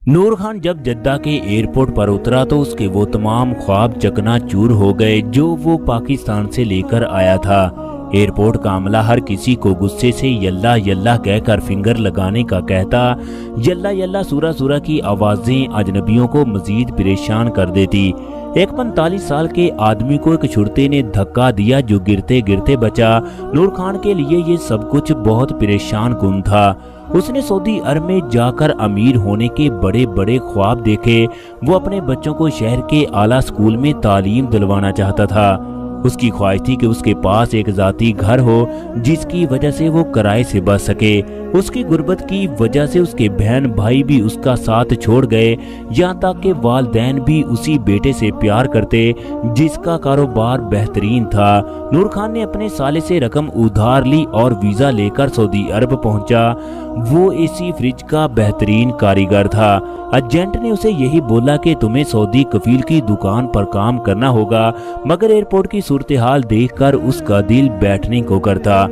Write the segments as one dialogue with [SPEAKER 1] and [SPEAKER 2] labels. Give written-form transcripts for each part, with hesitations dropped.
[SPEAKER 1] नूर खान जब जद्दा के एयरपोर्ट पर उतरा तो उसके वो तमाम ख्वाब चकनाचूर हो गए जो वो पाकिस्तान से लेकर आया था। एयरपोर्ट का अमला हर किसी को गुस्से से यल्ला यल्ला कहकर फिंगर लगाने का कहता। यल्ला यल्ला सूरा सूरा की आवाजें अजनबियों को मजीद परेशान कर देती। एक 45 साल के आदमी को एक छुड़ते ने धक्का दिया जो गिरते गिरते बचा। नूर खान के लिए ये सब कुछ बहुत परेशान कुन था। उसने सऊदी अरब में जाकर अमीर होने के बड़े बड़े ख्वाब देखे। वो अपने बच्चों को शहर के आला स्कूल में तालीम दिलवाना चाहता था। उसकी ख्वाहिश थी कि उसके पास एक जाती घर हो जिसकी वजह से वो किराए से बच सके। उसकी गुर्बत की वजह से उसके बहन भाई भी उसका साथ छोड़ गए, यहाँ तक कि वालिदैन भी उसी बेटे से प्यार करते जिसका कारोबार बेहतरीन था। नूर खान ने अपने साले से रकम उधार ली और वीजा लेकर सऊदी अरब पहुंचा। वो एसी फ्रिज का बेहतरीन कारीगर था। एजेंट ने उसे यही बोला कि तुम्हें सऊदी कफील की दुकान पर काम करना होगा, मगर एयरपोर्ट की सूरत हाल देखकर उसका दिल बैठने को करता।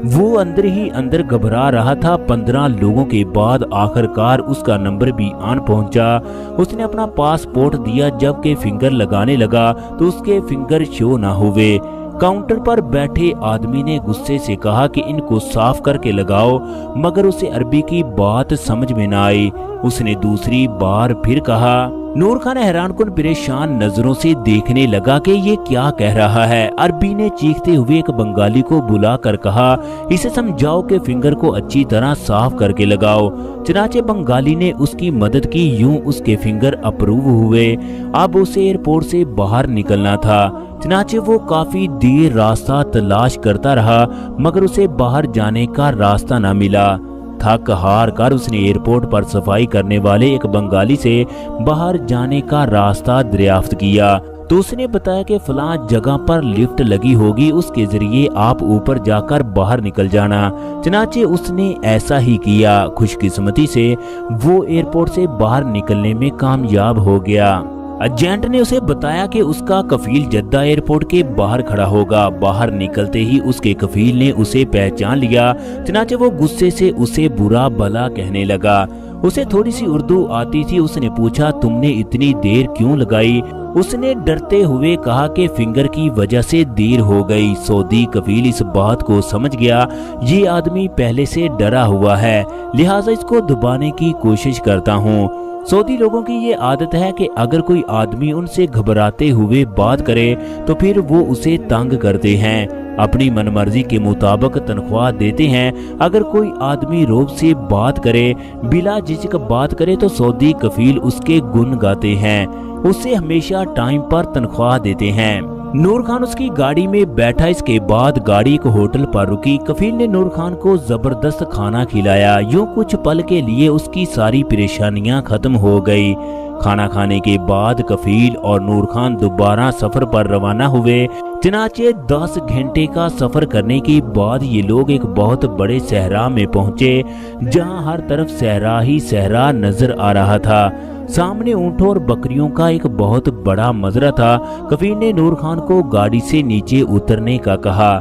[SPEAKER 1] वो अंदर ही अंदर घबरा रहा था। 15 लोगों के बाद आखिरकार उसका नंबर भी आन पहुंचा। उसने अपना पासपोर्ट दिया। जबकि फिंगर लगाने लगा तो उसके फिंगर शो ना हुए। काउंटर पर बैठे आदमी ने गुस्से से कहा कि इनको साफ करके लगाओ, मगर उसे अरबी की बात समझ में ना आई। उसने दूसरी बार फिर कहा। नूर खान हैरानकुन परेशान नजरों से देखने लगा कि ये क्या कह रहा है। अरबी ने चीखते हुए एक बंगाली को बुलाकर कहा, इसे समझाओ कि फिंगर को अच्छी तरह साफ करके लगाओ। चनाचे बंगाली ने उसकी मदद की। यूं उसके फिंगर अप्रूव हुए। अब उसे एयरपोर्ट से बाहर निकलना था। चनाचे वो काफी देर रास्ता तलाश करता रहा, मगर उसे बाहर जाने का रास्ता न मिला। थक हार कर उसने एयरपोर्ट पर सफाई करने वाले एक बंगाली से बाहर जाने का रास्ता दरियाफ्त किया। तो उसने बताया कि फलां जगह पर लिफ्ट लगी होगी, उसके जरिए आप ऊपर जाकर बाहर निकल जाना। चनाचे उसने ऐसा ही किया। खुशकिस्मती से वो एयरपोर्ट से बाहर निकलने में कामयाब हो गया। एजेंट ने उसे बताया कि उसका कफील जद्दा एयरपोर्ट के बाहर खड़ा होगा। बाहर निकलते ही उसके कफील ने उसे पहचान लिया। चनाचे वो गुस्से से उसे बुरा भला कहने लगा। उसे थोड़ी सी उर्दू आती थी। उसने पूछा, तुमने इतनी देर क्यों लगाई? उसने डरते हुए कहा कि फिंगर की वजह से देर हो गई। सऊदी कफील इस बात को समझ गया, ये आदमी पहले से डरा हुआ है, लिहाजा इसको दबाने की कोशिश करता हूँ। सऊदी लोगों की ये आदत है कि अगर कोई आदमी उनसे घबराते हुए बात करे तो फिर वो उसे तंग करते हैं, अपनी मनमर्जी के मुताबिक तनख्वाह देते हैं। अगर कोई आदमी रोब से बात करे, बिला झिझक बात करे तो सऊदी कफील उसके गुण गाते हैं, उसे हमेशा टाइम पर तनख्वाह देते हैं। नूर खान उसकी गाड़ी में बैठा। इसके बाद गाड़ी एक होटल पर रुकी। कफील ने नूर खान को जबरदस्त खाना खिलाया। यूं कुछ पल के लिए उसकी सारी परेशानियां खत्म हो गई। खाना खाने के बाद कफील और नूर खान दोबारा सफर पर रवाना हुए। चनाचे 10 घंटे का सफर करने के बाद ये लोग एक बहुत बड़े सहरा में पहुंचे, जहां हर तरफ सहरा ही सहरा नजर आ रहा था। सामने ऊंटों और बकरियों का एक बहुत बड़ा मजरा था। कफील ने नूर खान को गाड़ी से नीचे उतरने का कहा।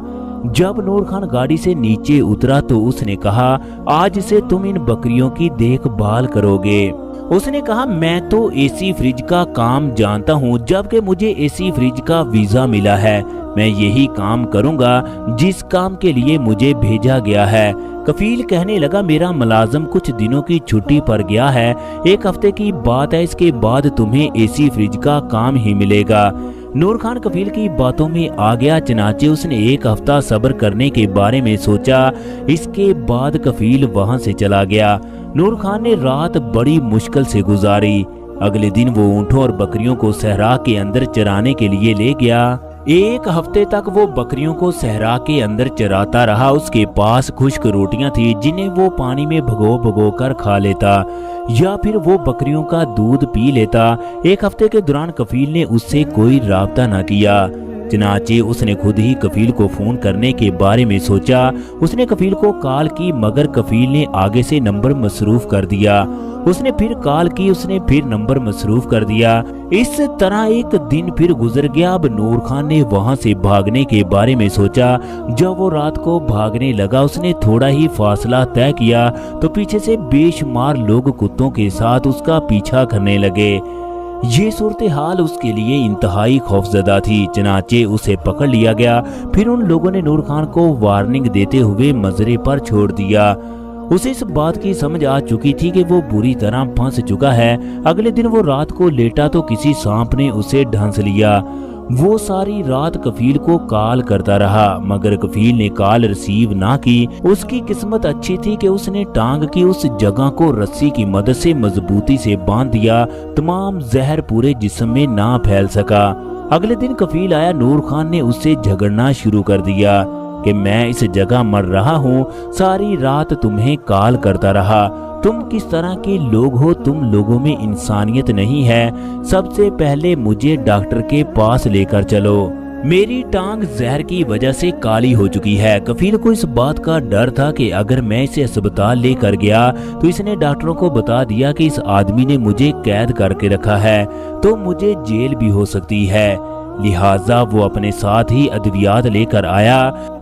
[SPEAKER 1] जब नूर खान गाड़ी से नीचे उतरा तो उसने कहा, आज से तुम इन बकरियों की देखभाल करोगे। उसने कहा, मैं तो एसी फ्रिज का काम जानता हूँ, जबकि मुझे एसी फ्रिज का वीजा मिला है। मैं यही काम करूँगा जिस काम के लिए मुझे भेजा गया है। कफील कहने लगा, मेरा मुलाजम कुछ दिनों की छुट्टी पर गया है, 1 हफ्ते की बात है, इसके बाद तुम्हें एसी फ्रिज का काम ही मिलेगा। नूर खान कफील की बातों में आ गया। चनाचे उसने 1 हफ्ता सब्र करने के बारे में सोचा। इसके बाद कफील वहां से चला गया। नूर खान ने रात बड़ी मुश्किल से गुजारी। अगले दिन वो ऊंटों और बकरियों को सहरा के अंदर चराने के लिए ले गया। 1 हफ्ते तक वो बकरियों को सहरा के अंदर चराता रहा। उसके पास खुश्क रोटियां थी जिन्हें वो पानी में भगो भगो कर खा लेता, या फिर वो बकरियों का दूध पी लेता। 1 हफ्ते के दौरान कफील ने उससे कोई राब्ता न किया। चनाचे उसने खुद ही कफील को फोन करने के बारे में सोचा। उसने कफील को कॉल की मगर कफील ने आगे से नंबर मसरूफ कर दिया। उसने फिर कॉल की, उसने फिर नंबर मसरूफ कर दिया। इस तरह एक दिन फिर गुजर गया। अब नूर खान ने वहां से भागने के बारे में सोचा। जब वो रात को भागने लगा उसने थोड़ा ही फासला तय किया तो पीछे से बेशुमार लोग कुत्तों के साथ उसका पीछा करने लगे। ये सूरत हाल उसके लिए इंतहाई खौफजदा थी। चनाचे उसे पकड़ लिया गया। फिर उन लोगों ने नूर खान को वार्निंग देते हुए मजरे पर छोड़ दिया। उसे इस बात की समझ आ चुकी थी कि वो बुरी तरह फंस चुका है। अगले दिन वो रात को लेटा तो किसी सांप ने उसे ढंस लिया। वो सारी रात कफील को कॉल करता रहा मगर कफील ने कॉल रिसीव ना की। उसकी किस्मत अच्छी थी कि उसने टांग की उस जगह को रस्सी की मदद से मजबूती से बांध दिया। तमाम जहर पूरे जिस्म में ना फैल सका। अगले दिन कफील आया। नूर खान ने उससे झगड़ना शुरू कर दिया कि मैं इस जगह मर रहा हूँ, सारी रात तुम्हें कॉल करता रहा, तुम किस तरह के लोग हो, तुम लोगों में इंसानियत नहीं है, सबसे पहले मुझे डॉक्टर के पास लेकर चलो, मेरी टांग जहर की वजह से काली हो चुकी है। कफील को इस बात का डर था कि अगर मैं इसे अस्पताल लेकर गया तो इसने डॉक्टरों को बता दिया कि इस आदमी ने मुझे कैद करके रखा है तो मुझे जेल भी हो सकती है। लिहाजा वो अपने साथ ही अद्वियात लेकर आया।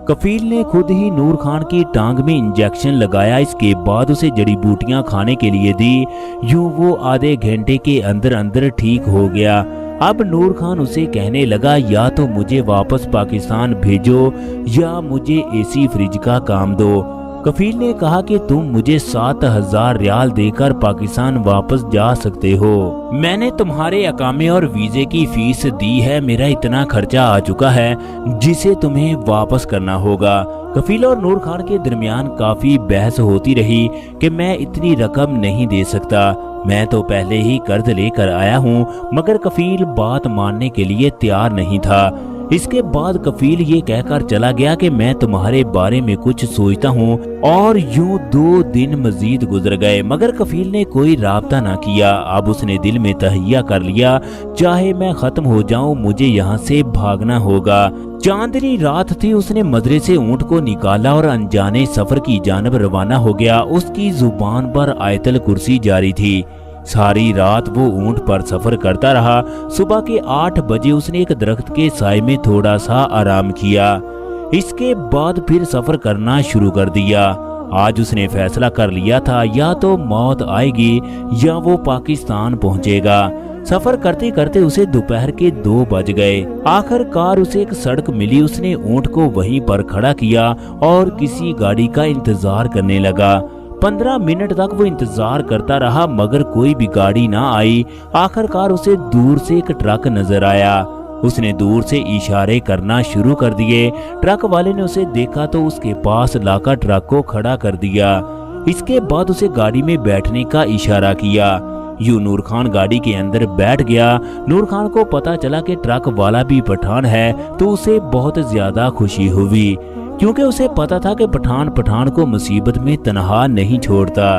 [SPEAKER 1] कफील ने खुद ही नूर खान की टांग में इंजेक्शन लगाया। इसके बाद उसे जड़ी बूटियां खाने के लिए दी। यूं वो आधे घंटे के अंदर अंदर ठीक हो गया। अब नूर खान उसे कहने लगा या तो मुझे वापस पाकिस्तान भेजो या मुझे एसी फ्रिज का काम दो। कफील ने कहा कि तुम मुझे 7,000 रियाल देकर पाकिस्तान वापस जा सकते हो। मैंने तुम्हारे अकामे और वीजे की फीस दी है। मेरा इतना खर्चा आ चुका है जिसे तुम्हें वापस करना होगा। कफील और नूर खान के दरमियान काफी बहस होती रही कि मैं इतनी रकम नहीं दे सकता, मैं तो पहले ही कर्ज लेकर आया हूँ। मगर कफील बात मानने के लिए तैयार नहीं था। इसके बाद कफील ये कहकर चला गया कि मैं तुम्हारे बारे में कुछ सोचता हूँ। और यूं 2 दिन मजीद गुजर गए मगर कफील ने कोई राब्ता ना किया। अब उसने दिल में तहैया कर लिया, चाहे मैं खत्म हो जाऊं मुझे यहाँ से भागना होगा। चांदनी रात थी। उसने मजरे से ऊंट को निकाला और अनजाने सफर की जानब रवाना हो गया। उसकी जुबान पर आयतल कुर्सी जारी थी। सारी रात वो ऊंट पर सफर करता रहा। सुबह के 8 बजे उसने एक दरख्त के साए में थोड़ा सा आराम किया। इसके बाद फिर सफर करना शुरू कर दिया। आज उसने फैसला कर लिया था या तो मौत आएगी या वो पाकिस्तान पहुंचेगा। सफर करते करते उसे दोपहर के 2 बज गए। आखिरकार उसे एक सड़क मिली। उसने ऊंट को वहीं पर खड़ा किया और किसी गाड़ी का इंतजार करने लगा। 15 मिनट तक वो इंतजार करता रहा मगर कोई भी गाड़ी ना आई। आखिरकार उसे दूर से एक ट्रक नजर आया। उसने दूर से इशारे करना शुरू कर दिए। ट्रक वाले ने उसे देखा तो उसके पास लाकर ट्रक को खड़ा कर दिया। इसके बाद उसे गाड़ी में बैठने का इशारा किया। यूं नूर खान गाड़ी के अंदर बैठ गया। नूर खान को पता चला कि ट्रक वाला भी पठान है तो उसे बहुत ज्यादा खुशी हुई क्योंकि उसे पता था कि पठान को मुसीबत में तनहा नहीं छोड़ता।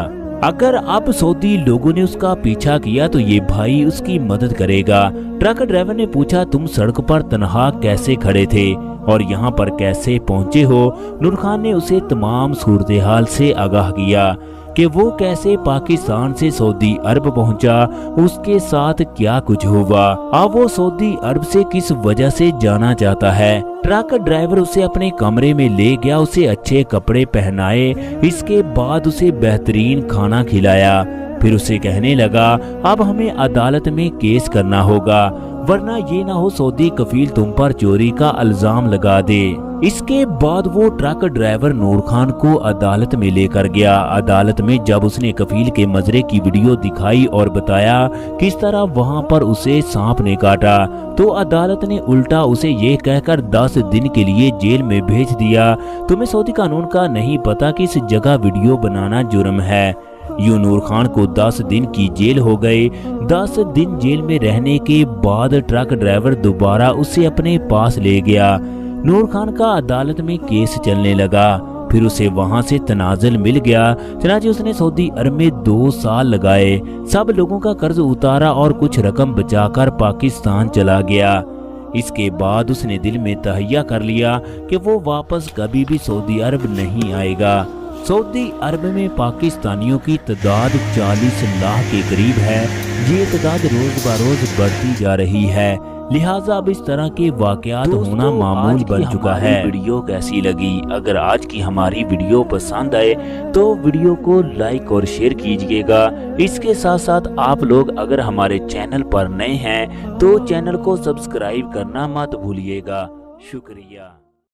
[SPEAKER 1] अगर अब सऊदी लोगों ने उसका पीछा किया तो ये भाई उसकी मदद करेगा। ट्रक ड्राइवर ने पूछा, तुम सड़क पर तनहा कैसे खड़े थे और यहाँ पर कैसे पहुँचे हो? नूर खान ने उसे तमाम सूरत हाल से आगाह किया कि वो कैसे पाकिस्तान से सऊदी अरब पहुंचा, उसके साथ क्या कुछ हुआ, अब वो सऊदी अरब से किस वजह से जाना चाहता है। ट्रक ड्राइवर उसे अपने कमरे में ले गया, उसे अच्छे कपड़े पहनाए, इसके बाद उसे बेहतरीन खाना खिलाया। फिर उसे कहने लगा, अब हमें अदालत में केस करना होगा वरना ये ना हो सऊदी कफील तुम पर चोरी का इल्जाम लगा दे। इसके बाद वो ट्रक ड्राइवर नूर खान को अदालत में लेकर गया। अदालत में जब उसने कफील के मजरे की वीडियो दिखाई और बताया किस तरह वहां पर उसे सांप ने काटा तो अदालत ने उल्टा उसे ये कहकर 10 दिन के लिए जेल में भेज दिया। तुम्हें सऊदी कानून का नहीं पता कि इस जगह वीडियो बनाना जुर्म है। यूं नूर खान को 10 दिन की जेल हो गए। 10 दिन जेल में रहने के बाद ट्रक ड्राइवर दोबारा उसे अपने पास ले गया। नूर खान का अदालत में केस चलने लगा। फिर उसे वहां से तनाजुल मिल गया। चनाचे उसने सऊदी अरब में 2 साल लगाए, सब लोगों का कर्ज उतारा और कुछ रकम बचाकर पाकिस्तान चला गया। इसके बाद उसने दिल में तहैया कर लिया कि वो वापस कभी भी सऊदी अरब नहीं आएगा। सऊदी अरब में पाकिस्तानियों की तादाद 40 लाख के करीब है। ये तादाद रोज बरोज बढ़ती जा रही है, लिहाजा अब इस तरह के वाकयात होना मामूल बन चुका है। वीडियो कैसी लगी? अगर आज की हमारी वीडियो पसंद आए तो वीडियो को लाइक और शेयर कीजिएगा। इसके साथ साथ आप लोग अगर हमारे चैनल पर नए हैं तो चैनल को सब्सक्राइब करना मत भूलिएगा। शुक्रिया।